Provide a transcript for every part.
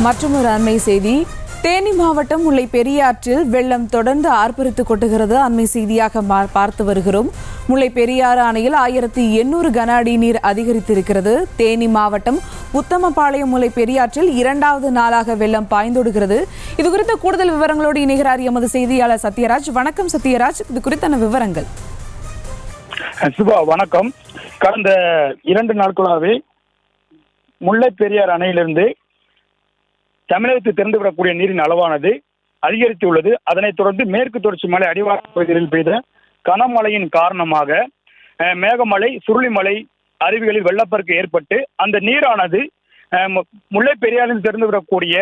மற்றொரு அண்மை செய்தி. தேனி மாவட்டம் முல்லை பெரியாற்றில் வெள்ளம் தொடர்ந்து ஆர்ப்பரித்து கொட்டுகிறது. அண்மை செய்தியாக பார்த்து வருகிறோம். முல்லை பெரியாறு அணையில் 1800 கன அடி நீர் அதிகரித்திருக்கிறது. தேனி மாவட்டம் உத்தமபாளையம் முல்லை பெரியாற்றில் 2வது நாளாக வெள்ளம் பாய்ந்தோடுகிறது. இது குறித்த கூடுதல் விவரங்களோடு இணைகிறார் எமது செய்தியாளர் சத்யராஜ். வணக்கம் சத்யராஜ், இது குறித்தான விவரங்கள். சுபா வணக்கம். கடந்த 2 நாட்களாகவே முல்லை பெரியார் அணையிலிருந்து தமிழகத்தில் திறந்துவிடக்கூடிய நீரின் அளவானது அதிகரித்துள்ளது. அதனைத் தொடர்ந்து மேற்கு தொடர்ச்சி மலை அடிவார பகுதிகளில் பெய்த கனமழையின் காரணமாக மேகமலை, சுருளிமலை அருவிகளில் வெள்ளப்பெருக்கு ஏற்பட்டு அந்த நீரானது முல்லை பெரியாரில் திறந்துவிடக்கூடிய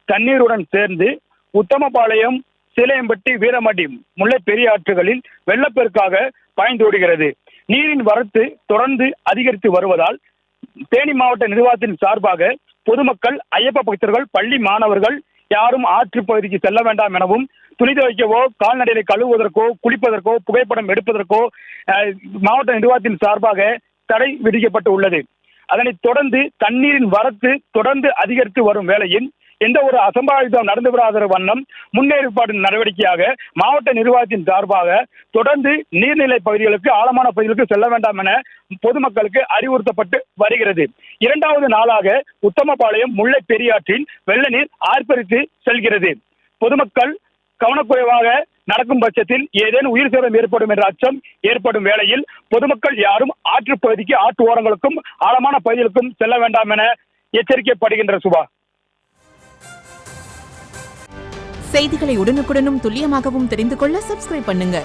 தண்ணீருடன் சேர்ந்து உத்தமபாளையம், சீலையம்பட்டி, வீரமடி முல்லை பெரியாற்றுகளில் வெள்ளப்பெருக்காக பாய்ந்தோடுகிறது. நீரின் வரத்து தொடர்ந்து அதிகரித்து வருவதால் தேனி மாவட்ட நிர்வாகத்தின் சார்பாக பொதுமக்கள், ஐயப்ப பக்தர்கள், பள்ளி மாணவர்கள் யாரும் ஆற்று பகுதிக்கு செல்ல வேண்டாம் எனவும், துணி துவைக்கவோ, கால்நடைகளை கழுவுவதற்கோ, குளிப்பதற்கோ, புகைப்படம் எடுப்பதற்கோ மாவட்ட நிர்வாகத்தின் சார்பாக தடை விதிக்கப்பட்டு உள்ளது. அதனைத் தொடர்ந்து தண்ணீரின் வரத்து தொடர்ந்து அதிகரித்து வரும் வேளையில் எந்த ஒரு அசம்பாவிதம் நடந்துவிடாத வண்ணம் முன்னேற்பாடு நடவடிக்கையாக மாவட்ட நிர்வாகத்தின் சார்பாக தொடர்ந்து நீர்நிலை பகுதிகளுக்கு, ஆழமான பகுதிகளுக்கு செல்ல வேண்டாம் என பொதுமக்களுக்கு அறிவுறுத்தப்பட்டு வருகிறது. 2வது நாளாக உத்தமபாளையம் முல்லை பெரியாற்றில் வெள்ள நீர் ஆர்ப்பரித்து செல்கிறது. பொதுமக்கள் கவனக்குறைவாக நடக்கும் பட்சத்தில் ஏதேனும் உயிர் சேதம் ஏற்படும் என்ற அச்சம் ஏற்படும் வேளையில் பொதுமக்கள் யாரும் ஆற்று பகுதிக்கு, ஆற்று ஓரங்களுக்கும், ஆழமான பகுதிகளுக்கும் செல்ல வேண்டாம் என எச்சரிக்கப்படுகின்ற சுபா. செய்திகளை உடனுக்குடனும் துல்லியமாகவும் தெரிந்து கொள்ள சப்ஸ்கிரைப் பண்ணுங்க.